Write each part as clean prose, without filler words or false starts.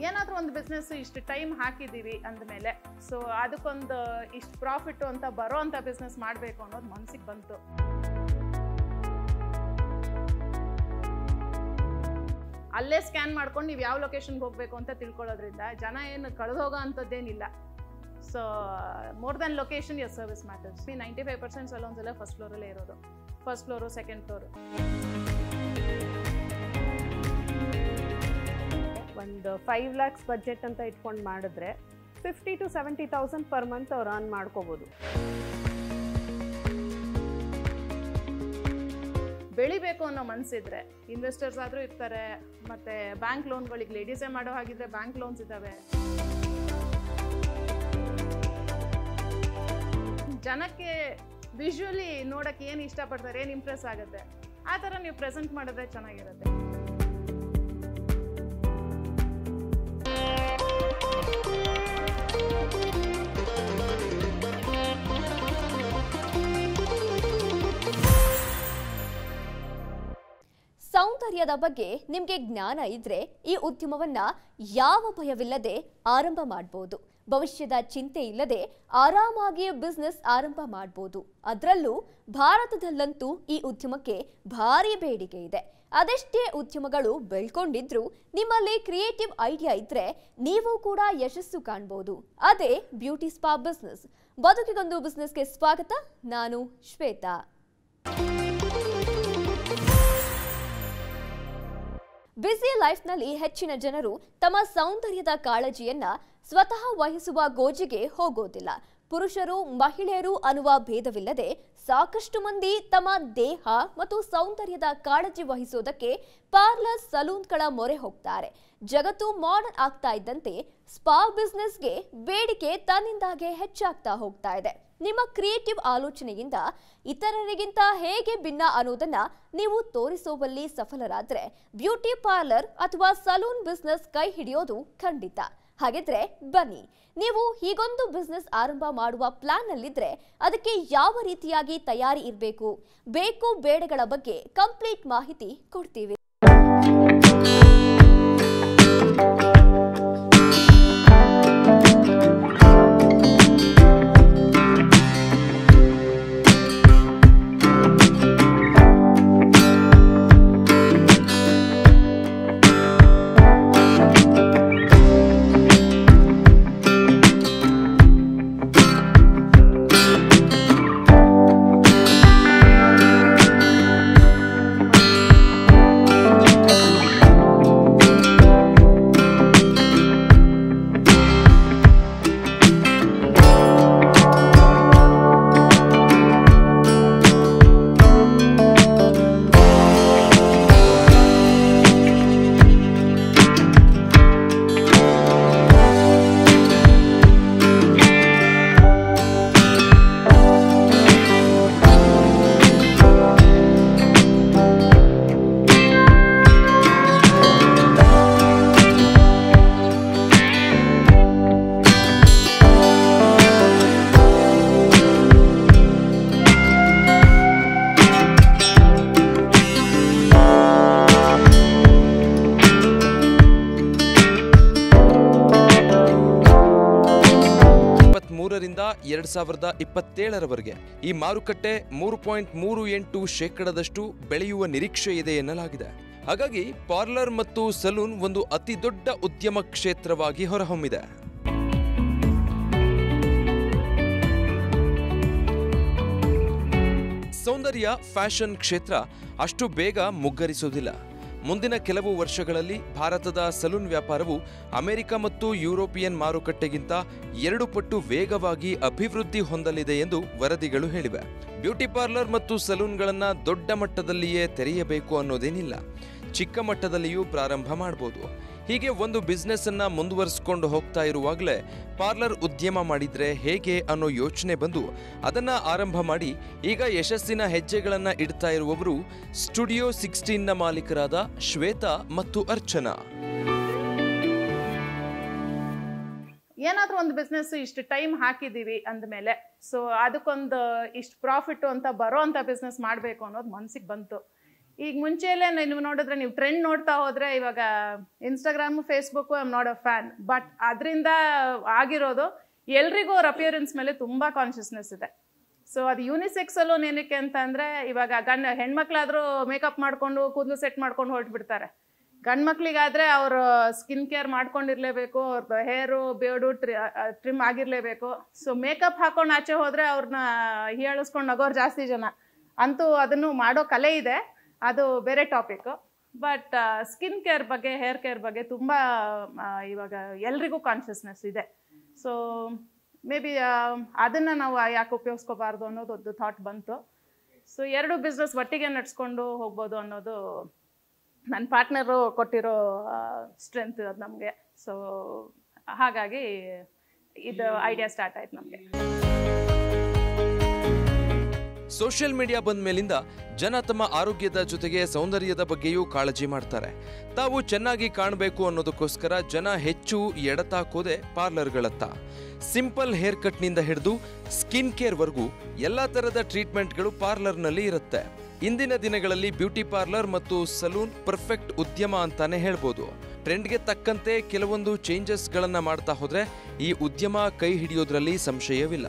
ಏನಾದರೂ ಒಂದು ಬಿಸ್ನೆಸ್ ಇಷ್ಟು ಟೈಮ್ ಹಾಕಿದ್ದೀವಿ ಅಂದಮೇಲೆ ಸೊ ಅದಕ್ಕೊಂದು ಇಷ್ಟು ಪ್ರಾಫಿಟ್ ಅಂತ ಬರೋ ಅಂಥ ಬಿಸ್ನೆಸ್ ಮಾಡಬೇಕು ಅನ್ನೋದು ಮನಸ್ಸಿಗೆ ಬಂತು. ಅಲ್ಲೇ ಸ್ಕ್ಯಾನ್ ಮಾಡ್ಕೊಂಡು ನೀವು ಯಾವ ಲೊಕೇಶನ್ಗೆ ಹೋಗಬೇಕು ಅಂತ ತಿಳ್ಕೊಳ್ಳೋದ್ರಿಂದ ಜನ ಏನು ಕಳೆದೋಗೋ ಅಂಥದ್ದೇನಿಲ್ಲ. ಸೊ ಮೋರ್ ದ್ಯಾನ್ ಲೊಕೇಶನ್ ಯರ್ ಸರ್ವಿಸ್ ಮ್ಯಾಟರ್ಸ್. 95% ಸಲೂನ್ಸ್ ಎಲ್ಲ ಫಸ್ಟ್ ಫ್ಲೋರಲ್ಲೇ ಇರೋದು, ಫಸ್ಟ್ ಫ್ಲೋರು ಸೆಕೆಂಡ್ ಫ್ಲೋರು. ಒಂದು 5 lakhs ಬಜೆಟ್ ಅಂತ ಇಟ್ಕೊಂಡು ಮಾಡಿದ್ರೆ 50,000 to 70,000 ಪರ್ ಮಂತ್ ಅವ್ರು ಅರ್ನ್ ಮಾಡ್ಕೋಬೋದು. ಬೆಳಿಬೇಕು ಅನ್ನೋ ಮನಸ್ಸಿದ್ರೆ ಇನ್ವೆಸ್ಟರ್ಸ್ ಆದರೂ ಇರ್ತಾರೆ, ಮತ್ತು ಬ್ಯಾಂಕ್ ಲೋನ್ಗಳಿಗೆ ಲೇಡೀಸೇ ಮಾಡೋ ಹಾಗಿದ್ರೆ ಬ್ಯಾಂಕ್ ಲೋನ್ಸ್ ಇದ್ದಾವೆ. ಜನಕ್ಕೆ ವಿಜುವಲಿ ನೋಡೋಕ್ಕೆ ಏನು ಇಷ್ಟಪಡ್ತಾರೆ, ಏನು ಇಂಪ್ರೆಸ್ ಆಗುತ್ತೆ, ಆ ಥರ ನೀವು ಪ್ರೆಸೆಂಟ್ ಮಾಡಿದ್ರೆ ಚೆನ್ನಾಗಿರುತ್ತೆ. ಸೌಂದರ್ಯದ ಬಗ್ಗೆ ನಿಮಗೆ ಜ್ಞಾನ ಇದ್ರೆ ಈ ಉದ್ಯಮವನ್ನ ಯಾವ ಭಯವಿಲ್ಲದೆ ಆರಂಭ ಮಾಡಬಹುದು. ಭವಿಷ್ಯದ ಚಿಂತೆ ಇಲ್ಲದೆ ಆರಾಮಾಗಿ ಬಿಸ್ನೆಸ್ ಆರಂಭ ಮಾಡಬಹುದು. ಅದರಲ್ಲೂ ಭಾರತದಲ್ಲಂತೂ ಈ ಉದ್ಯಮಕ್ಕೆ ಭಾರಿ ಬೇಡಿಕೆ ಇದೆ. ಅದೆಷ್ಟೇ ಉದ್ಯಮಗಳು ಬೆಳ್ಕೊಂಡಿದ್ರು ನಿಮ್ಮಲ್ಲಿ ಕ್ರಿಯೇಟಿವ್ ಐಡಿಯಾ ಇದ್ರೆ ನೀವು ಕೂಡ ಯಶಸ್ಸು ಕಾಣಬಹುದು. ಅದೇ ಬ್ಯೂಟಿ ಸ್ಪಾ ಬಿಸ್ನೆಸ್. ಬದುಕಿಗೊಂದು ಬಿಸ್ನೆಸ್ಗೆ ಸ್ವಾಗತ. ನಾನು ಶ್ವೇತಾ. ಬ್ಯುಸಿ ಲೈಫ್ನಲ್ಲಿ ಹೆಚ್ಚಿನ ಜನರು ತಮ್ಮ ಸೌಂದರ್ಯದ ಕಾಳಜಿಯನ್ನ ಸ್ವತಃ ವಹಿಸುವ ಗೋಜಿಗೆ ಹೋಗೋದಿಲ್ಲ. ಪುರುಷರು ಮಹಿಳೆಯರು ಅನ್ನುವ ಭೇದವಿಲ್ಲದೆ ಸಾಕಷ್ಟು ಮಂದಿ ತಮ್ಮ ದೇಹ ಮತ್ತು ಸೌಂದರ್ಯದ ಕಾಳಜಿ ವಹಿಸೋದಕ್ಕೆ ಪಾರ್ಲರ್ ಸಲೂನ್ಗಳ ಮೊರೆ ಹೋಗ್ತಾರೆ. ಜಗತ್ತು ಮಾಡರ್ನ್ ಆಗ್ತಾ ಇದ್ದಂತೆ ಸ್ಪಾ ಬಿಸ್ನೆಸ್ಗೆ ಬೇಡಿಕೆ ತನ್ನಿಂದಾಗೆ ಹೆಚ್ಚಾಗ್ತಾ ಹೋಗ್ತಾ ಇದೆ. ನಿಮ್ಮ ಕ್ರಿಯೇಟಿವ್ ಆಲೋಚನೆಯಿಂದ ಇತರರಿಗಿಂತ ಹೇಗೆ ಭಿನ್ನ ಅನ್ನೋದನ್ನ ನೀವು ತೋರಿಸುವಲ್ಲಿ ಸಫಲರಾದ್ರೆ ಬ್ಯೂಟಿ ಪಾರ್ಲರ್ ಅಥವಾ ಸಲೂನ್ ಬಿಸ್ನೆಸ್ ಕೈ ಹಿಡಿಯೋದು ಖಂಡಿತ. ಹಾಗಿದ್ರೆ ಬನ್ನಿ, ನೀವು ಹೀಗೊಂದು ಬಿಸ್ನೆಸ್ ಆರಂಭ ಮಾಡುವ ಪ್ಲಾನ್ ಅಲ್ಲಿದ್ರೆ ಅದಕ್ಕೆ ಯಾವ ರೀತಿಯಾಗಿ ತಯಾರಿ ಇರಬೇಕು, ಬೇಕು ಬೇಡಗಳ ಬಗ್ಗೆ ಕಂಪ್ಲೀಟ್ ಮಾಹಿತಿ ಕೊಡ್ತೀವಿ. ರಿಂದ 2027ರವರೆಗೆ ಈ ಮಾರುಕಟ್ಟೆ 3.38% ಬೆಳೆಯುವ ನಿರೀಕ್ಷೆ ಇದೆ ಎನ್ನಲಾಗಿದೆ. ಹಾಗಾಗಿ ಪಾರ್ಲರ್ ಮತ್ತು ಸಲೂನ್ ಒಂದು ಅತಿ ದೊಡ್ಡ ಉದ್ಯಮ ಕ್ಷೇತ್ರವಾಗಿ ಹೊರಹೊಮ್ಮಿದೆ. ಸೌಂದರ್ಯ ಫ್ಯಾಷನ್ ಕ್ಷೇತ್ರ ಅಷ್ಟು ಬೇಗ ಮುಗ್ಗರಿಸುವುದಿಲ್ಲ. ಮುಂದಿನ ಕೆಲವು ವರ್ಷಗಳಲ್ಲಿ ಭಾರತದ ಸಲೂನ್ ವ್ಯಾಪಾರವು ಅಮೆರಿಕ ಮತ್ತು ಯುರೋಪಿಯನ್ ಮಾರುಕಟ್ಟೆಗಿಂತ 2 ಪಟ್ಟು ವೇಗವಾಗಿ ಅಭಿವೃದ್ಧಿ ಹೊಂದಲಿದೆ ಎಂದು ವರದಿಗಳು ಹೇಳಿವೆ. ಬ್ಯೂಟಿ ಪಾರ್ಲರ್ ಮತ್ತು ಸಲೂನ್ಗಳನ್ನು ದೊಡ್ಡ ಮಟ್ಟದಲ್ಲಿಯೇ ತೆರೆಯಬೇಕು ಅನ್ನೋದೇನಿಲ್ಲ, ಚಿಕ್ಕ ಮಟ್ಟದಲ್ಲಿಯೂ ಪ್ರಾರಂಭ ಮಾಡಬಹುದು. ಹೀಗೆ ಒಂದು ಬಿಸ್ನೆಸ್ ಅನ್ನ ಮುಂದುವರಿಸಿಕೊಂಡು ಹೋಗ್ತಾ ಇರುವಾಗಲೇ ಪಾರ್ಲರ್ ಉದ್ಯಮ ಮಾಡಿದ್ರೆ ಹೇಗೆ ಅನ್ನೋ ಯೋಚನೆ ಬಂದು ಅದನ್ನ ಆರಂಭ ಮಾಡಿ ಈಗ ಯಶಸ್ಸಿನ ಹೆಜ್ಜೆಗಳನ್ನ ಇಡ್ತಾ ಇರುವವರು ಸ್ಟುಡಿಯೋ 16ನ ಮಾಲೀಕರಾದ ಶ್ವೇತಾ ಮತ್ತು ಅರ್ಚನಾ. ಏನಾದರೂ ಒಂದು ಬಿಸ್ನೆಸ್ ಇಷ್ಟು ಟೈಮ್ ಹಾಕಿದ್ದೀವಿ ಅಂದಮೇಲೆ ಸೊ ಅದಕ್ಕೊಂದು ಇಷ್ಟು ಪ್ರಾಫಿಟ್ ಅಂತ ಬರೋ ಅಂಥ ಬಿಸ್ನೆಸ್ ಮಾಡಬೇಕು ಅನ್ನೋದು ಮನಸ್ಸಿಗೆ ಬಂತು. ಈಗ ಮುಂಚೆಯಲ್ಲೇ ನೀವು ನೋಡಿದ್ರೆ, ನೀವು ಟ್ರೆಂಡ್ ನೋಡ್ತಾ ಹೋದರೆ ಇವಾಗ Instagram Facebook I am not a fan, but ಅದರಿಂದ ಆಗಿರೋದು ಎಲ್ರಿಗೂ ಅವ್ರ ಅಪಿಯರೆನ್ಸ್ ಮೇಲೆ ತುಂಬ ಕಾನ್ಷಿಯಸ್ನೆಸ್ ಇದೆ. ಸೊ ಅದು ಯೂನಿಸೆಕ್ಸ್ ಸಲೂನ್ ಏನಕ್ಕೆ ಅಂತ ಅಂದರೆ, ಇವಾಗ ಹೆಣ್ಮಕ್ಳಾದರೂ ಮೇಕಪ್ ಮಾಡಿಕೊಂಡು ಕೂದಲು ಸೆಟ್ ಮಾಡ್ಕೊಂಡು ಹೊರಟ್ಬಿಡ್ತಾರೆ. ಗಂಡು ಮಕ್ಳಿಗಾದರೆ ಅವರು ಸ್ಕಿನ್ ಕೇರ್ ಮಾಡ್ಕೊಂಡಿರಲೇಬೇಕು, ಅವ್ರದ್ದು ಹೇರು ಬಿಯರ್ಡು ಟ್ರಿಮ್ ಆಗಿರಲೇಬೇಕು. ಸೊ ಮೇಕಪ್ ಹಾಕೊಂಡು ಆಚೆ ಹೋದರೆ ಅವ್ರನ್ನ ಹೀಯಾಳಿಸ್ಕೊಂಡು ನಗೋರು ಜಾಸ್ತಿ ಜನ. ಅಂತೂ ಅದನ್ನು ಮಾಡೋ ಕಲೆ ಇದೆ, ಅದು ಬೇರೆ ಟಾಪಿಕ್ಕು. ಬಟ್ ಸ್ಕಿನ್ ಕೇರ್ ಬಗ್ಗೆ, ಹೇರ್ ಕೇರ್ ಬಗ್ಗೆ ತುಂಬ ಇವಾಗ ಎಲ್ರಿಗೂ ಕಾನ್ಷಿಯಸ್ನೆಸ್ ಇದೆ. ಸೊ ಮೇ ಬಿ ಅದನ್ನು ನಾವು ಯಾಕೆ ಉಪಯೋಗಿಸ್ಕೋಬಾರ್ದು ಅನ್ನೋದು ಒಂದು ಥಾಟ್ ಬಂತು. ಸೊ 2 ಬಿಸ್ನೆಸ್ ಒಟ್ಟಿಗೆ ನಡ್ಸ್ಕೊಂಡು ಹೋಗ್ಬೋದು ಅನ್ನೋದು ನನ್ನ ಪಾರ್ಟ್ನರು ಕೊಟ್ಟಿರೋ ಸ್ಟ್ರೆಂತ್ ಅದು ನಮಗೆ. ಸೊ ಹಾಗಾಗಿ ಇದು ಐಡಿಯಾ ಸ್ಟಾರ್ಟ್ ಆಯ್ತು ನಮಗೆ. ಸೋಷಿಯಲ್ ಮೀಡಿಯಾ ಬಂದ ಮೇಲಿಂದ ಜನ ತಮ್ಮ ಆರೋಗ್ಯದ ಜೊತೆಗೆ ಸೌಂದರ್ಯದ ಬಗ್ಗೆಯೂ ಕಾಳಜಿ ಮಾಡ್ತಾರೆ. ತಾವು ಚೆನ್ನಾಗಿ ಕಾಣಬೇಕು ಅನ್ನೋದಕ್ಕೋಸ್ಕರ ಜನ ಹೆಚ್ಚು ಎಡತಾಕೋದೆ ಪಾರ್ಲರ್ಗಳತ್ತ. ಸಿಂಪಲ್ ಹೇರ್ ಕಟ್ನಿಂದ ಹಿಡಿದು ಸ್ಕಿನ್ ಕೇರ್ವರೆಗೂ ಎಲ್ಲ ಥರದ ಟ್ರೀಟ್ಮೆಂಟ್ಗಳು ಪಾರ್ಲರ್ನಲ್ಲಿ ಇರುತ್ತೆ. ಇಂದಿನ ದಿನಗಳಲ್ಲಿ ಬ್ಯೂಟಿ ಪಾರ್ಲರ್ ಮತ್ತು ಸಲೂನ್ ಪರ್ಫೆಕ್ಟ್ ಉದ್ಯಮ ಅಂತಾನೆ ಹೇಳ್ಬೋದು. ಟ್ರೆಂಡ್ಗೆ ತಕ್ಕಂತೆ ಕೆಲವೊಂದು ಚೇಂಜಸ್ಗಳನ್ನ ಮಾಡ್ತಾ ಹೋದ್ರೆ ಈ ಉದ್ಯಮ ಕೈ ಹಿಡಿಯೋದ್ರಲ್ಲಿ ಸಂಶಯವಿಲ್ಲ.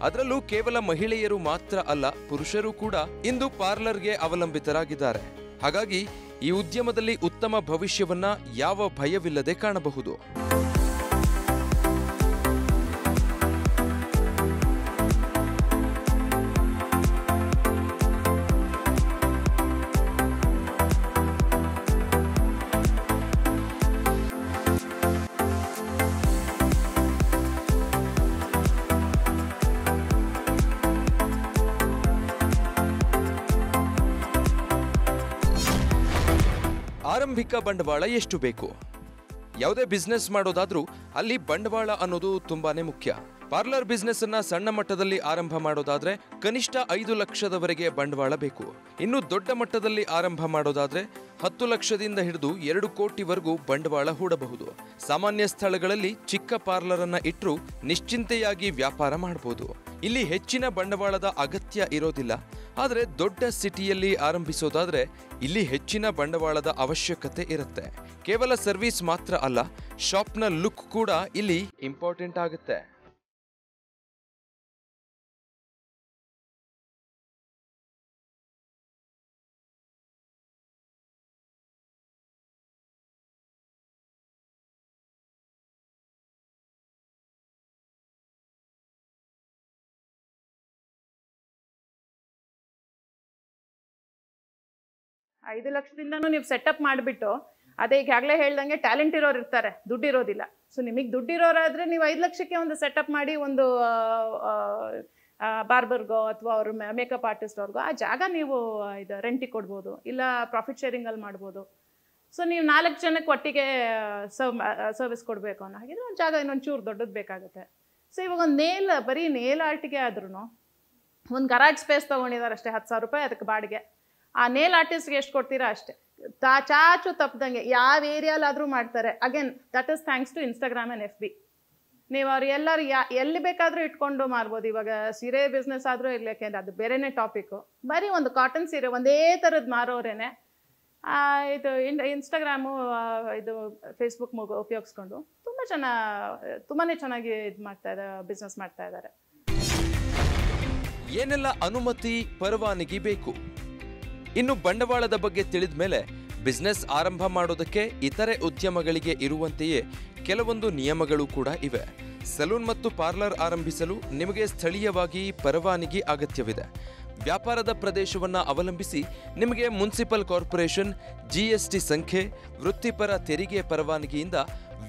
ಅದರಲ್ಲೂ ಕೇವಲ ಮಹಿಳೆಯರು ಮಾತ್ರ ಅಲ್ಲ, ಪುರುಷರು ಕೂಡ ಇಂದು ಪಾರ್ಲರ್ಗೆ ಅವಲಂಬಿತರಾಗಿದ್ದಾರೆ. ಹಾಗಾಗಿ ಈ ಉದ್ಯಮದಲ್ಲಿ ಉತ್ತಮ ಭವಿಷ್ಯವನ್ನ ಯಾವ ಭಯವಿಲ್ಲದೆ ಕಾಣಬಹುದು. ಆರಂಭಿಕ ಬಂಡವಾಳ ಎಷ್ಟು ಬೇಕು? ಯಾವುದೇ ಬಿಸ್ನೆಸ್ ಮಾಡೋದಾದ್ರೂ ಅಲ್ಲಿ ಬಂಡವಾಳ ಅನ್ನೋದು ತುಂಬಾನೇ ಮುಖ್ಯ. ಪಾರ್ಲರ್ ಬಿಸ್ನೆಸ್ ಅನ್ನ ಸಣ್ಣ ಮಟ್ಟದಲ್ಲಿ ಆರಂಭ ಮಾಡೋದಾದ್ರೆ ಕನಿಷ್ಠ 5 ಲಕ್ಷದವರೆಗೆ ಬಂಡವಾಳ ಬೇಕು. ಇನ್ನು ದೊಡ್ಡ ಮಟ್ಟದಲ್ಲಿ ಆರಂಭ ಮಾಡೋದಾದ್ರೆ 10 ಲಕ್ಷದಿಂದ ಹಿಡಿದು 2 ಕೋಟಿವರೆಗೂ ಬಂಡವಾಳ ಹೂಡಬಹುದು. ಸಾಮಾನ್ಯ ಸ್ಥಳಗಳಲ್ಲಿ ಚಿಕ್ಕ ಪಾರ್ಲರ್ ಅನ್ನ ಇಟ್ಟರೂ ನಿಶ್ಚಿಂತೆಯಾಗಿ ವ್ಯಾಪಾರ ಮಾಡಬಹುದು. ಇಲ್ಲಿ ಹೆಚ್ಚಿನ ಬಂಡವಾಳದ ಅಗತ್ಯ ಇರೋದಿಲ್ಲ. ಆದರೆ ದೊಡ್ಡ ಸಿಟಿಯಲ್ಲಿ ಆರಂಭಿಸೋದಾದ್ರೆ ಇಲ್ಲಿ ಹೆಚ್ಚಿನ ಬಂಡವಾಳದ ಅವಶ್ಯಕತೆ ಇರುತ್ತೆ. ಕೇವಲ ಸರ್ವಿಸ್ ಮಾತ್ರ ಅಲ್ಲ, ಶಾಪ್ನ ಲುಕ್ ಕೂಡ ಇಲ್ಲಿ ಇಂಪಾರ್ಟೆಂಟ್ ಆಗುತ್ತೆ. $5 ಲಕ್ಷದಿಂದನೂ ನೀವು ಸೆಟಪ್ ಮಾಡಿಬಿಟ್ಟು, ಅದೇ ಈಗಾಗಲೇ ಹೇಳ್ದಂಗೆ ಟ್ಯಾಲೆಂಟ್ ಇರೋರು ಇರ್ತಾರೆ, ದುಡ್ಡಿರೋದಿಲ್ಲ. ಸೊ ನಿಮಗೆ ದುಡ್ಡಿರೋರಾದರೆ ನೀವು 5 ಲಕ್ಷಕ್ಕೆ ಒಂದು ಸೆಟಪ್ ಮಾಡಿ ಒಂದು ಬಾರ್ಬರ್ಗೋ ಅಥವಾ ಅವ್ರ ಮೇಕಪ್ ಆರ್ಟಿಸ್ಟ್ ಅವ್ರಿಗೋ ಆ ಜಾಗ ನೀವು ಇದು ರೆಂಟಿಗೆ ಕೊಡ್ಬೋದು, ಇಲ್ಲ ಪ್ರಾಫಿಟ್ ಶೇರಿಂಗಲ್ಲಿ ಮಾಡ್ಬೋದು. ಸೊ ನೀವು 4 ಜನಕ್ಕೆ ಒಟ್ಟಿಗೆ ಸರ್ವಿಸ್ ಕೊಡಬೇಕು ಅನ್ನೋ ಹಾಗಿದ್ರೆ ಒಂದು ಜಾಗ ಇನ್ನೊಂದು ಚೂರು ದೊಡ್ಡದು ಬೇಕಾಗುತ್ತೆ. ಸೊ ಇವಾಗ ಒಂದು ಬರೀ ನೇಲ್ ಆರ್ಟಿಗೆ ಆದ್ರೂ ಒಂದು ಗರಾಜ್ ಸ್ಪೇಸ್ ತೊಗೊಂಡಿದ್ದಾರೆ ಅಷ್ಟೇ, $10,000 ಅದಕ್ಕೆ ಬಾಡಿಗೆ. ಆ ನೇಲ್ ಆರ್ಟಿಸ್ಟ್ಗೆ ಎಷ್ಟು ಕೊಡ್ತೀರಾ ಅಷ್ಟೇ. ಚಾಚು ತಪ್ಪದಂಗೆ ಯಾವ ಏರಿಯಾಲಾದರೂ ಮಾಡ್ತಾರೆ. Again that is thanks to Instagram and FB. ನೀವು ಅವ್ರು ಎಲ್ಲರೂ ಎಲ್ಲಿ ಬೇಕಾದರೂ ಇಟ್ಕೊಂಡು ಮಾರ್ಬೋದು. ಇವಾಗ ಸೀರೆ ಬಿಸ್ನೆಸ್ ಆದರೂ ಇರಲಿ, ಯಾಕೆಂದರೆ ಅದು ಬೇರೆನೇ ಟಾಪಿಕ್ಕು. ಬರೀ ಒಂದು ಕಾಟನ್ ಸೀರೆ ಒಂದೇ ಥರದ್ದು ಮಾರೋರೇನೆ ಇದು ಇನ್ಸ್ಟಾಗ್ರಾಮು ಇದು ಫೇಸ್ಬುಕ್ ಉಪಯೋಗಿಸ್ಕೊಂಡು ತುಂಬಾ ಚೆನ್ನಾಗಿ ಇದು ಮಾಡ್ತಾ ಇದ್ದಾರೆ, ಬಿಸ್ನೆಸ್ ಮಾಡ್ತಾ ಇದ್ದಾರೆ. ಏನೆಲ್ಲ ಅನುಮತಿ, ಪರವಾನಗಿ ಬೇಕು? ಇನ್ನು ಬಂಡವಾಳದ ಬಗ್ಗೆ ತಿಳಿದ ಮೇಲೆ ಬಿಸ್ನೆಸ್ ಆರಂಭ ಮಾಡೋದಕ್ಕೆ ಇತರೆ ಉದ್ಯಮಗಳಿಗೆ ಇರುವಂತೆಯೇ ಕೆಲವೊಂದು ನಿಯಮಗಳು ಕೂಡ ಇವೆ. ಸಲೂನ್ ಮತ್ತು ಪಾರ್ಲರ್ ಆರಂಭಿಸಲು ನಿಮಗೆ ಸ್ಥಳೀಯವಾಗಿ ಪರವಾನಗಿ ಅಗತ್ಯವಿದೆ. ವ್ಯಾಪಾರದ ಪ್ರದೇಶವನ್ನು ಅವಲಂಬಿಸಿ ನಿಮಗೆ ಮುನ್ಸಿಪಲ್ ಕಾರ್ಪೊರೇಷನ್, GST ಸಂಖ್ಯೆ, ವೃತ್ತಿಪರ ತೆರಿಗೆ ಪರವಾನಗಿಯಿಂದ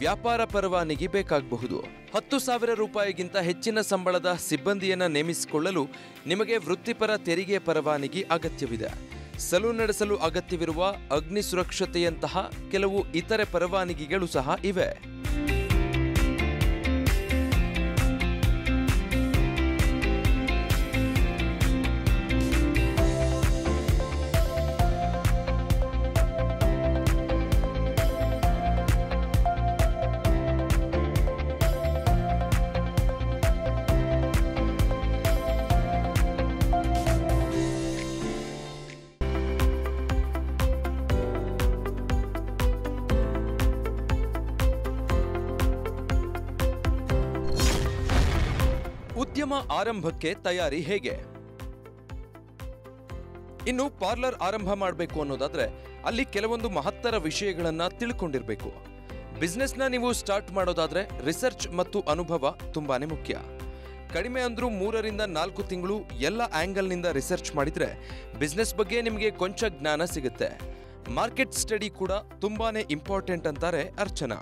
ವ್ಯಾಪಾರ ಪರವಾನಗಿ ಬೇಕಾಗಬಹುದು. $10,000ಗಿಂತ ಹೆಚ್ಚಿನ ಸಂಬಳದ ಸಿಬ್ಬಂದಿಯನ್ನು ನೇಮಿಸಿಕೊಳ್ಳಲು ನಿಮಗೆ ವೃತ್ತಿಪರ ತೆರಿಗೆ ಪರವಾನಗಿ ಅಗತ್ಯವಿದೆ. ಸಲೂನ್ ನಡೆಸಲು ಅಗತ್ಯವಿರುವ ಅಗ್ನಿ ಸುರಕ್ಷತೆಯಂತಹ ಕೆಲವು ಇತರೆ ಪರವಾನಗಿಗಳು ಸಹ ಇವೆ. ಉದ್ಯಮ ಆರಂಭಕ್ಕೆ ತಯಾರಿ ಹೇಗೆ? ಇನ್ನು ಪಾರ್ಲರ್ ಆರಂಭ ಮಾಡಬೇಕು ಅನ್ನೋದಾದ್ರೆ ಅಲ್ಲಿ ಕೆಲವೊಂದು ಮಹತ್ತರ ವಿಷಯಗಳನ್ನ ತಿಳ್ಕೊಂಡಿರ್ಬೇಕು. ಬಿಸ್ನೆಸ್ನ ನೀವು ಸ್ಟಾರ್ಟ್ ಮಾಡೋದಾದ್ರೆ ರಿಸರ್ಚ್ ಮತ್ತು ಅನುಭವ ತುಂಬಾನೇ ಮುಖ್ಯ. ಕಡಿಮೆ ಅಂದ್ರೂ 3 ರಿಂದ 4 ತಿಂಗಳು ಎಲ್ಲ ಆಂಗಲ್ನಿಂದ ರಿಸರ್ಚ್ ಮಾಡಿದ್ರೆ ಬಿಸ್ನೆಸ್ ಬಗ್ಗೆ ನಿಮಗೆ ಕೊಂಚ ಜ್ಞಾನ ಸಿಗುತ್ತೆ. ಮಾರ್ಕೆಟ್ ಸ್ಟಡಿ ಕೂಡ ತುಂಬಾನೇ ಇಂಪಾರ್ಟೆಂಟ್ ಅಂತಾರೆ ಅರ್ಚನಾ.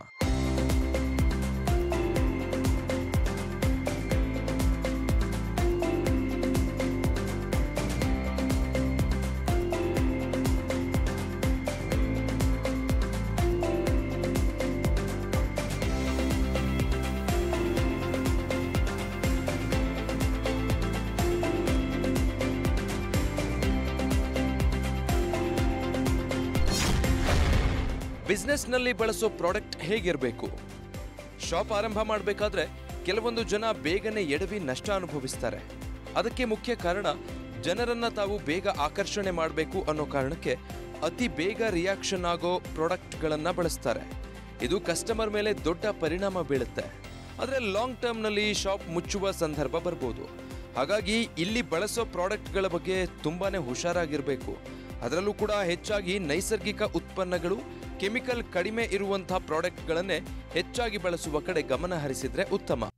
ಬಿಸ್ನೆಸ್ನಲ್ಲಿ ಬಳಸೋ ಪ್ರಾಡಕ್ಟ್ ಹೇಗಿರಬೇಕು? ಶಾಪ್ ಆರಂಭ ಮಾಡಬೇಕಾದ್ರೆ ಕೆಲವೊಂದು ಜನ ಬೇಗನೆ ಎಡವಿ ನಷ್ಟ ಅನುಭವಿಸ್ತಾರೆ. ಅದಕ್ಕೆ ಮುಖ್ಯ ಕಾರಣ ಜನರನ್ನ ತಾವು ಬೇಗ ಆಕರ್ಷಣೆ ಮಾಡಬೇಕು ಅನ್ನೋ ಕಾರಣಕ್ಕೆ ಅತಿ ಬೇಗ ರಿಯಾಕ್ಷನ್ ಆಗೋ ಪ್ರಾಡಕ್ಟ್ಗಳನ್ನ ಬಳಸ್ತಾರೆ. ಇದು ಕಸ್ಟಮರ್ ಮೇಲೆ ದೊಡ್ಡ ಪರಿಣಾಮ ಬೀಳುತ್ತೆ. ಆದರೆ ಲಾಂಗ್ ಟರ್ಮ್ನಲ್ಲಿ ಶಾಪ್ ಮುಚ್ಚುವ ಸಂದರ್ಭ ಬರ್ಬೋದು. ಹಾಗಾಗಿ ಇಲ್ಲಿ ಬಳಸೋ ಪ್ರಾಡಕ್ಟ್ಗಳ ಬಗ್ಗೆ ತುಂಬಾನೇ ಹುಷಾರಾಗಿರಬೇಕು. ಅದರಲ್ಲೂ ಕೂಡ ಹೆಚ್ಚಾಗಿ ನೈಸರ್ಗಿಕ ಉತ್ಪನ್ನಗಳು, ಕೆಮಿಕಲ್ ಕಡಿಮೆ ಇರುವಂತಹ ಪ್ರಾಡಕ್ಟ್ಗಳನ್ನೇ ಹೆಚ್ಚಾಗಿ ಬಳಸುವ ಕಡೆ ಗಮನ ಹರಿಸಿದ್ರೆ ಉತ್ತಮ.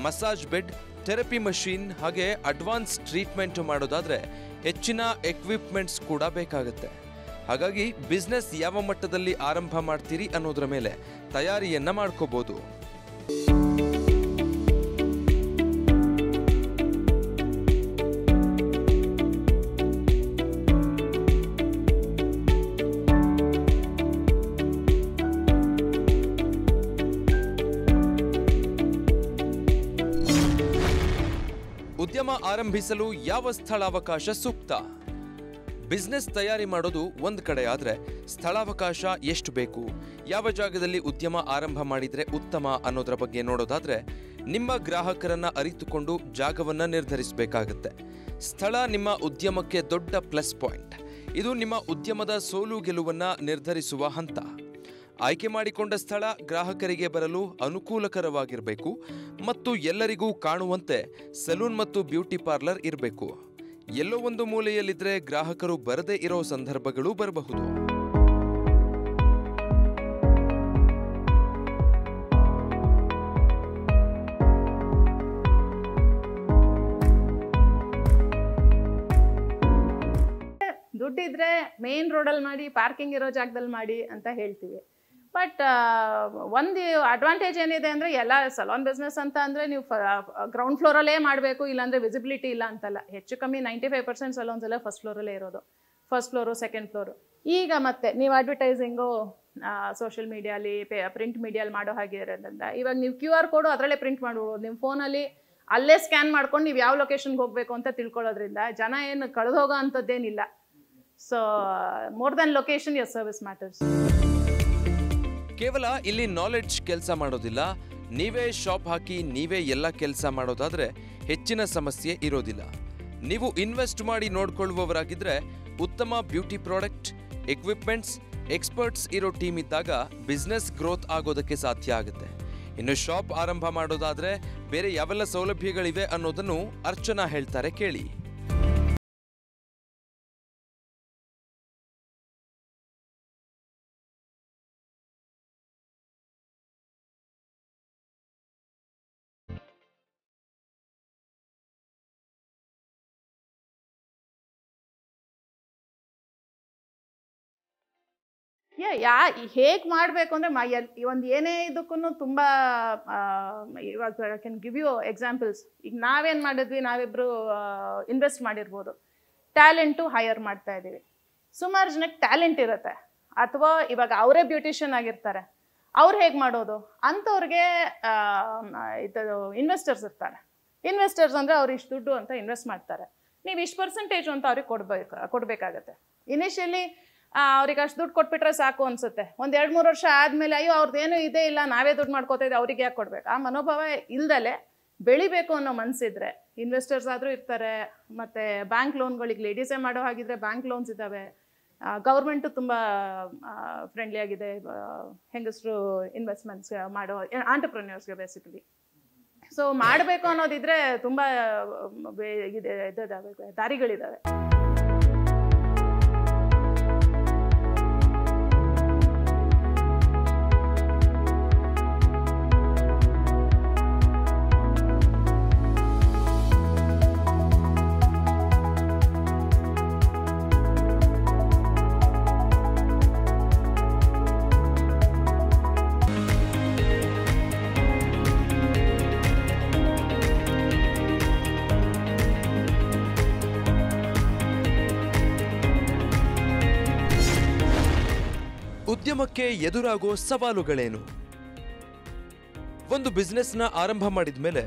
ಮಸಾಜ್ ಬೆಡ್, ಥೆರಪಿ ಮಷೀನ್ ಹಾಗೆ ಅಡ್ವಾನ್ಸ್ ಟ್ರೀಟ್ಮೆಂಟ್ ಮಾಡೋದಾದ್ರೆ ಹೆಚ್ಚಿನ ಎಕ್ವಿಪ್ಮೆಂಟ್ಸ್ ಕೂಡ ಬೇಕಾಗುತ್ತೆ. ಹಾಗಾಗಿ ಬಿಸ್ನೆಸ್ ಯಾವ ಮಟ್ಟದಲ್ಲಿ ಆರಂಭ ಮಾಡ್ತೀರಿ ಅನ್ನೋದ್ರ ಮೇಲೆ ತಯಾರಿಯನ್ನ ಮಾಡ್ಕೋಬಹುದು. ಉದ್ಯಮ ಆರಂಭಿಸಲು ಯಾವ ಸ್ಥಳಾವಕಾಶ ಸೂಕ್ತ? ಬಿಸ್ನೆಸ್ ತಯಾರಿ ಮಾಡೋದು ಒಂದು ಕಡೆ ಆದ್ರೆ ಸ್ಥಳಾವಕಾಶ ಎಷ್ಟು ಬೇಕು, ಯಾವ ಜಾಗದಲ್ಲಿ ಉದ್ಯಮ ಆರಂಭ ಮಾಡಿದ್ರೆ ಉತ್ತಮ ಅನ್ನೋದ್ರ ಬಗ್ಗೆ ನೋಡೋದಾದ್ರೆ ನಿಮ್ಮ ಗ್ರಾಹಕರನ್ನ ಅರಿತುಕೊಂಡು ಜಾಗವನ್ನ ನಿರ್ಧರಿಸಬೇಕಾಗುತ್ತೆ. ಸ್ಥಳ ನಿಮ್ಮ ಉದ್ಯಮಕ್ಕೆ ದೊಡ್ಡ ಪ್ಲಸ್ ಪಾಯಿಂಟ್. ಇದು ನಿಮ್ಮ ಉದ್ಯಮದ ಸೋಲು ಗೆಲುವನ್ನ ನಿರ್ಧರಿಸುವ ಹಂತ. ಆಯ್ಕೆ ಮಾಡಿಕೊಂಡ ಸ್ಥಳ ಗ್ರಾಹಕರಿಗೆ ಬರಲು ಅನುಕೂಲಕರವಾಗಿರಬೇಕು ಮತ್ತು ಎಲ್ಲರಿಗೂ ಕಾಣುವಂತೆ ಸಲೂನ್ ಮತ್ತು ಬ್ಯೂಟಿ ಪಾರ್ಲರ್ ಇರಬೇಕು. ಎಲ್ಲೋ ಒಂದು ಮೂಲೆಯಲ್ಲಿದ್ರೆ ಗ್ರಾಹಕರು ಬರದೇ ಇರೋ ಸಂದರ್ಭಗಳು ಬರಬಹುದು. ದುಡ್ಡಿದ್ರೆ ಮೇನ್ ರೋಡಲ್ಲಿ ಮಾಡಿ, ಪಾರ್ಕಿಂಗ್ ಇರೋ ಜಾಗದಲ್ಲಿ ಮಾಡಿ ಅಂತ ಹೇಳ್ತೀವಿ. ಬಟ್ ಒಂದು ಅಡ್ವಾಂಟೇಜ್ ಏನಿದೆ ಅಂದರೆ ಎಲ್ಲ ಸಲೂನ್ ಬಿಸ್ನೆಸ್ ಅಂತ ಅಂದರೆ ನೀವು ಗ್ರೌಂಡ್ ಫ್ಲೋರಲ್ಲೇ ಮಾಡಬೇಕು, ಇಲ್ಲಾಂದರೆ ವಿಸಿಬಿಲಿಟಿ ಇಲ್ಲ ಅಂತಲ್ಲ. ಹೆಚ್ಚು ಕಮ್ಮಿ 95% ಸಲೂನ್ಸ್ ಎಲ್ಲ ಫಸ್ಟ್ ಫ್ಲೋರಲ್ಲೇ ಇರೋದು. First floor, second floor. ಈಗ ಮತ್ತೆ ನೀವು ಅಡ್ವರ್ಟೈಸಿಂಗು ಸೋಷಿಯಲ್ ಮೀಡಿಯಾಲಿ, ಪ್ರಿಂಟ್ ಮೀಡಿಯಲ್ಲಿ ಮಾಡೋ ಹಾಗೆ ಇರೋದ್ರಿಂದ ಇವಾಗ ನೀವು QR ಕೋಡು ಅದರಲ್ಲೇ ಪ್ರಿಂಟ್ ಮಾಡ್ಬೋದು. ನಿಮ್ಮ ಫೋನಲ್ಲಿ ಅಲ್ಲೇ ಸ್ಕ್ಯಾನ್ ಮಾಡ್ಕೊಂಡು ನೀವು ಯಾವ ಲೊಕೇಶನ್ಗೆ ಹೋಗಬೇಕು ಅಂತ ತಿಳ್ಕೊಳ್ಳೋದ್ರಿಂದ ಜನ ಏನು ಕಳೆದೋಗೋ ಅಂಥದ್ದೇನಿಲ್ಲ. So more than location your service matters. ಕೇವಲ ಇಲ್ಲಿ ನಾಲೆಡ್ಜ್ ಕೆಲಸ ಮಾಡೋದಿಲ್ಲ. ನೀವೇ ಶಾಪ್ ಹಾಕಿ ನೀವೇ ಎಲ್ಲ ಕೆಲಸ ಮಾಡೋದಾದ್ರೆ ಹೆಚ್ಚಿನ ಸಮಸ್ಯೆ ಇರೋದಿಲ್ಲ. ನೀವು ಇನ್ವೆಸ್ಟ್ ಮಾಡಿ ನೋಡ್ಕೊಳ್ಳುವವರಾಗಿದ್ರೆ ಉತ್ತಮ ಬ್ಯೂಟಿ ಪ್ರಾಡಕ್ಟ್, ಎಕ್ವಿಪ್ಮೆಂಟ್ಸ್, ಎಕ್ಸ್ಪರ್ಟ್ಸ್ ಇರೋ ಟೀಮ್ ಇದ್ದಾಗ ಬಿಸ್ನೆಸ್ ಗ್ರೋತ್ ಆಗೋದಕ್ಕೆ ಸಾಧ್ಯ ಆಗುತ್ತೆ. ಇನ್ನು ಶಾಪ್ ಆರಂಭ ಮಾಡೋದಾದ್ರೆ ಬೇರೆ ಯಾವೆಲ್ಲ ಸೌಲಭ್ಯಗಳಿವೆ ಅನ್ನೋದನ್ನು ಅರ್ಚನಾ ಹೇಳ್ತಾರೆ, ಕೇಳಿ. ಹೇಗೆ ಮಾಡಬೇಕು ಅಂದರೆ ಒಂದು ಏನೇ ಇದಕ್ಕೂ ತುಂಬ ಇವಾಗ I can give you examples. ಈಗ ನಾವೇನು ಮಾಡಿದ್ವಿ, ನಾವಿಬ್ಬರು ಇನ್ವೆಸ್ಟ್ ಮಾಡಿರ್ಬೋದು, ಟ್ಯಾಲೆಂಟು ಹೈಯರ್ ಮಾಡ್ತಾ ಇದ್ದೀವಿ. ಸುಮಾರು ಜನಕ್ಕೆ ಟ್ಯಾಲೆಂಟ್ ಇರುತ್ತೆ, ಅಥವಾ ಇವಾಗ ಅವರೇ ಬ್ಯೂಟಿಷಿಯನ್ ಆಗಿರ್ತಾರೆ, ಅವ್ರು ಹೇಗೆ ಮಾಡೋದು ಅಂಥವ್ರಿಗೆ ಇದು ಇನ್ವೆಸ್ಟರ್ಸ್ ಇರ್ತಾರೆ. ಇನ್ವೆಸ್ಟರ್ಸ್ ಅಂದರೆ ಅವ್ರು ಇಷ್ಟು ದುಡ್ಡು ಅಂತ ಇನ್ವೆಸ್ಟ್ ಮಾಡ್ತಾರೆ, ನೀವು ಇಷ್ಟು ಪರ್ಸೆಂಟೇಜು ಅಂತ ಅವ್ರಿಗೆ ಕೊಡಬೇಕಾಗತ್ತೆ. ಇನಿಷಿಯಲಿ ಅವ್ರಿಗೆ ಅಷ್ಟು ದುಡ್ಡು ಕೊಟ್ಬಿಟ್ರೆ ಸಾಕು ಅನ್ಸುತ್ತೆ. ಒಂದು 2-3 ವರ್ಷ ಆದಮೇಲೆ ಅಯ್ಯೋ ಅವ್ರದ್ದೇನೂ ಇದೇ ಇಲ್ಲ, ನಾವೇ ದುಡ್ಡು ಮಾಡ್ಕೋತಾ ಇದ್ದೀವಿ, ಅವ್ರಿಗೆ ಯಾಕೆ ಕೊಡ್ಬೇಕು? ಆ ಮನೋಭಾವ ಇಲ್ದಲೆ ಬೆಳಿಬೇಕು ಅನ್ನೋ ಮನಸ್ಸಿದ್ರೆ ಇನ್ವೆಸ್ಟರ್ಸ್ ಆದರೂ ಇರ್ತಾರೆ. ಮತ್ತು ಬ್ಯಾಂಕ್ ಲೋನ್ಗಳಿಗೆ ಲೇಡೀಸೇ ಮಾಡೋ ಹಾಗಿದ್ರೆ ಬ್ಯಾಂಕ್ ಲೋನ್ಸ್ ಇದ್ದಾವೆ. ಗೌರ್ಮೆಂಟು ತುಂಬ ಫ್ರೆಂಡ್ಲಿ ಆಗಿದೆ ಹೆಂಗಸರು ಇನ್ವೆಸ್ಟ್ಮೆಂಟ್ಸ್ ಮಾಡೋ ಆಂಟರ್ಪ್ರಿನ್ಯೂರ್ಸ್ಗೆ ಬೇಸಿಕಲಿ. ಸೊ ಮಾಡಬೇಕು ಅನ್ನೋದಿದ್ರೆ ತುಂಬ ಇದಾವೆ, ದಾರಿಗಳಿದ್ದಾವೆ. ಉದ್ಯಮಕ್ಕೆ ಎದುರಾಗೋ ಸವಾಲುಗಳೇನು? ಒಂದು ಬಿಸ್ನೆಸ್ನ ಆರಂಭ ಮಾಡಿದ ಮೇಲೆ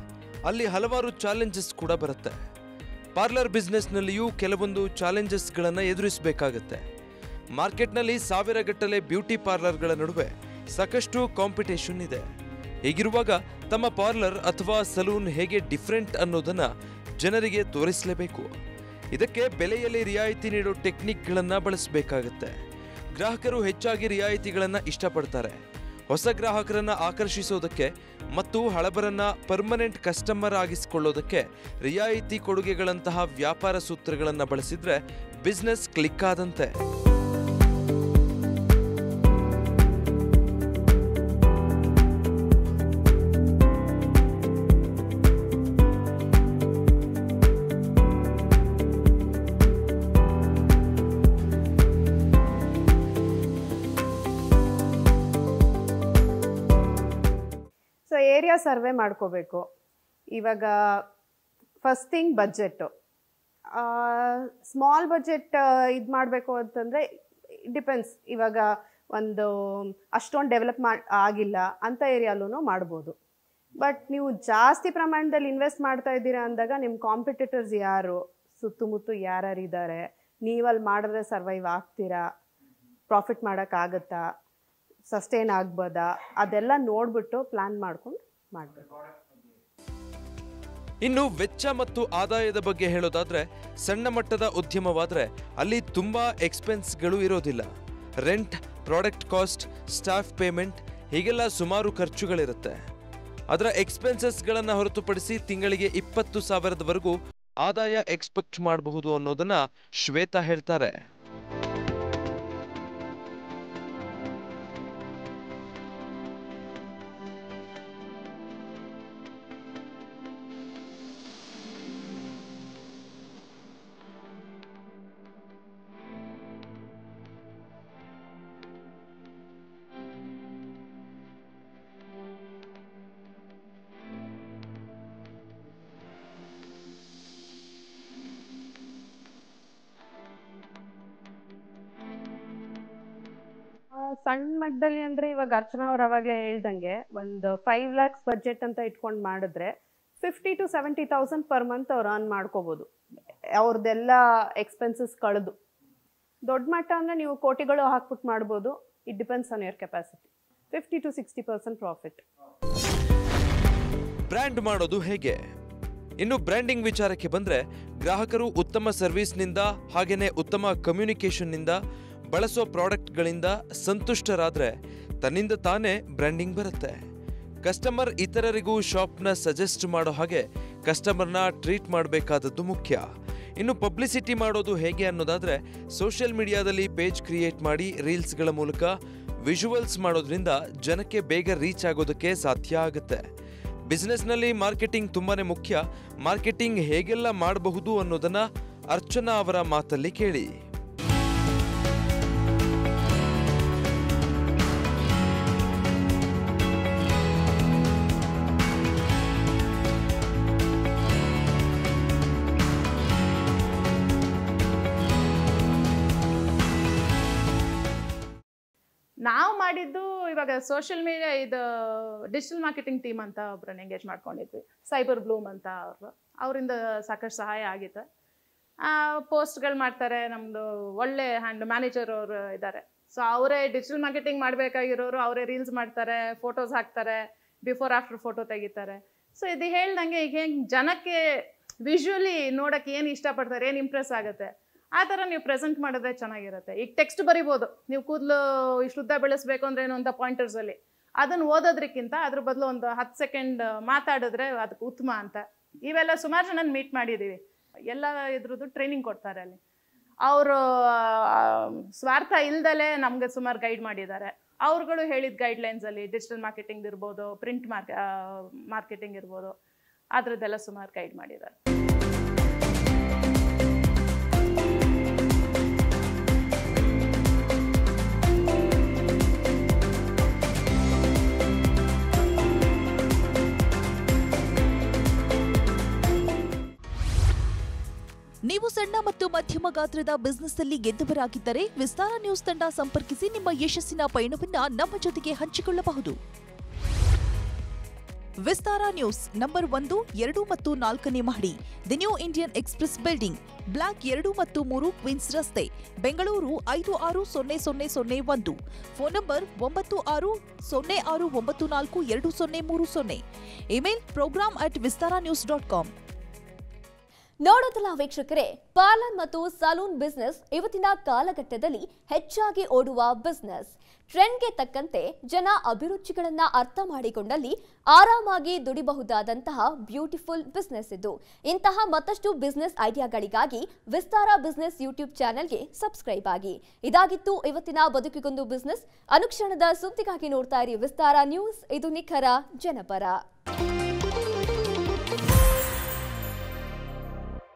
ಅಲ್ಲಿ ಹಲವಾರು ಚಾಲೆಂಜಸ್ ಕೂಡ ಬರುತ್ತೆ. ಪಾರ್ಲರ್ ಬಿಸ್ನೆಸ್ನಲ್ಲಿಯೂ ಕೆಲವೊಂದು ಚಾಲೆಂಜಸ್ಗಳನ್ನು ಎದುರಿಸಬೇಕಾಗತ್ತೆ. ಮಾರ್ಕೆಟ್ನಲ್ಲಿ ಸಾವಿರಗಟ್ಟಲೆ ಬ್ಯೂಟಿ ಪಾರ್ಲರ್ಗಳ ನಡುವೆ ಸಾಕಷ್ಟು ಕಾಂಪಿಟೇಷನ್ ಇದೆ. ಹೀಗಿರುವಾಗ ತಮ್ಮ ಪಾರ್ಲರ್ ಅಥವಾ ಸಲೂನ್ ಹೇಗೆ ಡಿಫ್ರೆಂಟ್ ಅನ್ನೋದನ್ನ ಜನರಿಗೆ ತೋರಿಸಲೇಬೇಕು. ಇದಕ್ಕೆ ಬೆಲೆಯಲ್ಲಿ ರಿಯಾಯಿತಿ ನೀಡೋ ಟೆಕ್ನಿಕ್ಗಳನ್ನು ಬಳಸಬೇಕಾಗತ್ತೆ. ಗ್ರಾಹಕರು ಹೆಚ್ಚಾಗಿ ರಿಯಾಯಿತಿಗಳನ್ನು ಇಷ್ಟಪಡ್ತಾರೆ. ಹೊಸ ಗ್ರಾಹಕರನ್ನ ಆಕರ್ಷಿಸೋದಕ್ಕೆ ಮತ್ತು ಹಳಬರನ್ನ ಪರ್ಮನೆಂಟ್ ಕಸ್ಟಮರ್ ಆಗಿಸಿಕೊಳ್ಳೋದಕ್ಕೆ ರಿಯಾಯಿತಿ ಕೊಡುಗೆಗಳಂತಹ ವ್ಯಾಪಾರ ಸೂತ್ರಗಳನ್ನು ಬಳಸಿದ್ರೆ ಬಿಸ್ನೆಸ್ ಕ್ಲಿಕ್ ಆದಂತೆ. ಏರಿಯಾ ಸರ್ವೆ ಮಾಡ್ಕೋಬೇಕು. ಇವಾಗ first thing budget. Small budget ಇದು ಮಾಡಬೇಕು ಅಂತಂದರೆ ಡಿಪೆಂಡ್ಸ್. ಇವಾಗ ಒಂದು ಅಷ್ಟೊಂದು ಡೆವಲಪ್ ಆಗಿಲ್ಲ ಅಂಥ ಏರಿಯಾಲೂ ಮಾಡ್ಬೋದು. ಬಟ್ ನೀವು ಜಾಸ್ತಿ ಪ್ರಮಾಣದಲ್ಲಿ ಇನ್ವೆಸ್ಟ್ ಮಾಡ್ತಾ ಇದ್ದೀರಾ ಅಂದಾಗ ನಿಮ್ಮ ಕಾಂಪಿಟೇಟರ್ಸ್ ಯಾರು, ಸುತ್ತಮುತ್ತ ಯಾರ್ಯಾರಿದ್ದಾರೆ, ನೀವಲ್ಲಿ ಮಾಡಿದ್ರೆ ಸರ್ವೈವ್ ಆಗ್ತೀರಾ, ಪ್ರಾಫಿಟ್ ಮಾಡೋಕ್ಕಾಗತ್ತಾ, ಸಸ್ಟೈನ್ ಆಗ್ಬೋದಾ, ಅದೆಲ್ಲ ನೋಡ್ಬಿಟ್ಟು ಪ್ಲಾನ್ ಮಾಡ್ಕೊಂಡು ಮಾಡಬೇಕು. ಇನ್ನು ವೆಚ್ಚ ಮತ್ತು ಆದಾಯದ ಬಗ್ಗೆ ಹೇಳೋದಾದ್ರೆ ಸಣ್ಣ ಮಟ್ಟದ ಉದ್ಯಮವಾದ್ರೆ ಅಲ್ಲಿ ತುಂಬಾ ಎಕ್ಸ್ಪೆನ್ಸ್ಗಳು ಇರೋದಿಲ್ಲ. Rent, product cost, staff payment ಹೀಗೆಲ್ಲ ಸುಮಾರು ಖರ್ಚುಗಳಿರುತ್ತೆ. ಅದರ ಎಕ್ಸ್ಪೆನ್ಸಸ್ಗಳನ್ನು ಹೊರತುಪಡಿಸಿ ತಿಂಗಳಿಗೆ 20,000ವರೆಗೂ ಆದಾಯ ಎಕ್ಸ್ಪೆಕ್ಟ್ ಮಾಡಬಹುದು ಅನ್ನೋದನ್ನ ಶ್ವೇತಾ ಹೇಳ್ತಾರೆ. ಸಣ್ಣ ಮಟ್ಟದಲ್ಲಿ ಅಂದರೆ ಇವಾಗ ಅರ್ಚನಾ ಅವ್ರು ಅವಾಗಲೇ ಹೇಳ್ದಂಗೆ ಒಂದು 5 lakhs ಬಜೆಟ್ ಅಂತ ಇಟ್ಕೊಂಡು ಮಾಡಿದ್ರೆ 50,000 to 70,000 ಪರ್ ಮಂತ್ ಅವ್ರು ಅರ್ನ್ ಮಾಡ್ಕೋಬೋದು, ಅವ್ರದ್ದೆಲ್ಲ ಎಕ್ಸ್ಪೆನ್ಸಸ್ ಕಳೆದು. ದೊಡ್ಡ ಮಟ್ಟ ಅಂದರೆ ನೀವು ಕೋಟಿಗಳು ಹಾಕ್ಬಿಟ್ಟು ಮಾಡ್ಬೋದು. It depends on your capacity. 50 to 60% profit. Brand ಮಾಡೋದು ಹೇಗೆ? ಇನ್ನು ಬ್ರ್ಯಾಂಡಿಂಗ್ ವಿಚಾರಕ್ಕೆ ಬಂದ್ರೆ ಗ್ರಾಹಕರು ಉತ್ತಮ ಸರ್ವಿಸ್ನಿಂದ ಹಾಗೇನೆ ಉತ್ತಮ ಕಮ್ಯುನಿಕೇಷನ್ನಿಂದ ಬಳಸೋ ಪ್ರಾಡಕ್ಟ್ಗಳಿಂದ ಸಂತುಷ್ಟರಾದ್ರೆ ತನ್ನಿಂದ ತಾನೇ ಬ್ರ್ಯಾಂಡಿಂಗ್ ಬರುತ್ತೆ. ಕಸ್ಟಮರ್ ಇತರರಿಗೂ ಶಾಪ್ನ ಸಜೆಸ್ಟ್ ಮಾಡೋ ಹಾಗೆ ಕಸ್ಟಮರ್ನ ಟ್ರೀಟ್ ಮಾಡಬೇಕಾದದ್ದು ಮುಖ್ಯ. ಇನ್ನು ಪಬ್ಲಿಸಿಟಿ ಮಾಡೋದು ಹೇಗೆ ಅನ್ನೋದಾದ್ರೆ ಸೋಷಿಯಲ್ ಮೀಡಿಯಾದಲ್ಲಿ ಪೇಜ್ ಕ್ರಿಯೇಟ್ ಮಾಡಿ ರೀಲ್ಸ್ಗಳ ಮೂಲಕ ವಿಜುವಲ್ಸ್ ಮಾಡೋದ್ರಿಂದ ಜನಕ್ಕೆ ಬೇಗ ರೀಚ್ ಆಗೋದಕ್ಕೆ ಸಾಧ್ಯ ಆಗುತ್ತೆ. ಬಿಸ್ನೆಸ್ನಲ್ಲಿ ಮಾರ್ಕೆಟಿಂಗ್ ತುಂಬಾನೇ ಮುಖ್ಯ. ಮಾರ್ಕೆಟಿಂಗ್ ಹೇಗೆಲ್ಲ ಮಾಡಬಹುದು ಅನ್ನೋದನ್ನ ಅರ್ಚನಾ ಅವರ ಮಾತಲ್ಲಿ ಕೇಳಿ. ನಾವು ಮಾಡಿದ್ದು ಇವಾಗ ಸೋಷಿಯಲ್ ಮೀಡಿಯಾ ಇದು ಡಿಜಿಟಲ್ ಮಾರ್ಕೆಟಿಂಗ್ ಟೀಮ್ ಅಂತ ಒಬ್ಬರನ್ನ ಎಂಗೇಜ್ ಮಾಡ್ಕೊಂಡಿದ್ವಿ, ಸೈಬರ್ ಬ್ಲೂಮ್ ಅಂತ ಅವರಿಂದ ಸಾಕಷ್ಟು ಸಹಾಯ ಆಗಿತ್ತು. ಪೋಸ್ಟ್ಗಳು ಮಾಡ್ತಾರೆ, ನಮ್ಮದು ಒಳ್ಳೆ ಮ್ಯಾನೇಜರ್ ಅವರು ಇದ್ದಾರೆ. ಸೊ ಅವರೇ ಡಿಜಿಟಲ್ ಮಾರ್ಕೆಟಿಂಗ್ ಮಾಡಬೇಕಾಗಿರೋರು ಅವರೇ ರೀಲ್ಸ್ ಮಾಡ್ತಾರೆ, ಫೋಟೋಸ್ ಹಾಕ್ತಾರೆ, ಬಿಫೋರ್ ಆಫ್ಟರ್ ಫೋಟೋ ತೆಗಿತಾರೆ. ಸೊ ಇದು ಹೇಳ್ದಂಗೆ ಈಗ ಹೆಂಗೆ ಜನಕ್ಕೆ ವಿಜುವಲಿ ನೋಡೋಕ್ಕೆ ಏನು ಇಷ್ಟಪಡ್ತಾರೆ, ಏನು ಇಂಪ್ರೆಸ್ ಆಗುತ್ತೆ, ಆ ಥರ ನೀವು ಪ್ರೆಸೆಂಟ್ ಮಾಡಿದ್ರೆ ಚೆನ್ನಾಗಿರುತ್ತೆ. ಈಗ ಟೆಕ್ಸ್ಟ್ ಬರಿಬೋದು, ನೀವು ಕೂದಲು ಇಷ್ಟು ಉದ್ದ ಬೆಳೆಸ್ಬೇಕು ಅಂದರೆ ಏನು ಅಂತ ಪಾಯಿಂಟರ್ಸಲ್ಲಿ, ಅದನ್ನು ಓದೋದ್ರಕ್ಕಿಂತ ಅದ್ರ ಬದಲು ಒಂದು 10 ಸೆಕೆಂಡ್ ಮಾತಾಡಿದ್ರೆ ಅದಕ್ಕೆ ಉತ್ತಮ ಅಂತ. ಇವೆಲ್ಲ ಸುಮಾರು ಜನ ಮೀಟ್ ಮಾಡಿದ್ದೀವಿ, ಎಲ್ಲ ಇದ್ರದ್ದು ಟ್ರೈನಿಂಗ್ ಕೊಡ್ತಾರೆ ಅಲ್ಲಿ. ಅವರು ಸ್ವಾರ್ಥ ಇಲ್ದಲೇ ನಮಗೆ ಸುಮಾರು ಗೈಡ್ ಮಾಡಿದ್ದಾರೆ. ಅವ್ರುಗಳು ಹೇಳಿದ ಗೈಡ್ಲೈನ್ಸಲ್ಲಿ ಡಿಜಿಟಲ್ ಮಾರ್ಕೆಟಿಂಗ್ ಇರ್ಬೋದು, ಪ್ರಿಂಟ್ ಮಾರ್ಕೆಟಿಂಗ್ ಇರ್ಬೋದು, ಅದರದ್ದೆಲ್ಲ ಸುಮಾರು ಗೈಡ್ ಮಾಡಿದ್ದಾರೆ. ನೀವು ಸಣ್ಣ ಮತ್ತು ಮಧ್ಯಮ ಗಾತ್ರದ ಬಿಸ್ನೆಸ್ ಅಲ್ಲಿ ಗೆದ್ದವರಾಗಿದ್ದರೆ ವಿಸ್ತಾರ ನ್ಯೂಸ್ ತಂಡ ಸಂಪರ್ಕಿಸಿ ನಿಮ್ಮ ಯಶಸ್ಸಿನ ಪಯಣವನ್ನ ನಮ್ಮ ಜೊತೆಗೆ ಹಂಚಿಕೊಳ್ಳಬಹುದು. ವಿಸ್ತಾರ ನ್ಯೂಸ್ ನಂಬರ್ 1, 2 ಮತ್ತು 4ನೇ ಮಹಡಿ, the New Indian Express building, block 2 ಮತ್ತು 3, ಕ್ವೀನ್ಸ್ ರಸ್ತೆ, Bengaluru 560001. Phone number 9606942030. Email program@vistaranews.com. ನೋಡೋದಲ್ಲ ವೀಕ್ಷಕರೇ, ಪಾರ್ಲರ್ ಮತ್ತು ಸಲೂನ್ ಬಿಸ್ನೆಸ್ ಇವತ್ತಿನ ಕಾಲಘಟ್ಟದಲ್ಲಿ ಹೆಚ್ಚಾಗಿ ಓಡುವ ಬಿಸ್ನೆಸ್. ಟ್ರೆಂಡ್ಗೆ ತಕ್ಕಂತೆ ಜನ ಅಭಿರುಚಿಗಳನ್ನ ಅರ್ಥ ಮಾಡಿಕೊಂಡಲ್ಲಿ ಆರಾಮಾಗಿ ದುಡಿಬಹುದಾದಂತಹ ಬ್ಯೂಟಿಫುಲ್ ಬಿಸ್ನೆಸ್ ಇದು. ಇಂತಹ ಮತ್ತಷ್ಟು ಬಿಸ್ನೆಸ್ ಐಡಿಯಾಗಳಿಗಾಗಿ ವಿಸ್ತಾರ ಬಿಸ್ನೆಸ್ ಯೂಟ್ಯೂಬ್ ಚಾನೆಲ್ಗೆ ಸಬ್ಸ್ಕ್ರೈಬ್ ಆಗಿ. ಇದಾಗಿತ್ತು ಇವತ್ತಿನ ಬದುಕಿಗೊಂದು ಬಿಸ್ನೆಸ್. ಅನುಕ್ಷಣದ ಸುದ್ದಿಗಾಗಿ ನೋಡ್ತಾ ಇರಿ ವಿಸ್ತಾರ ನ್ಯೂಸ್, ಇದು ನಿಖರ ಜನಪರ.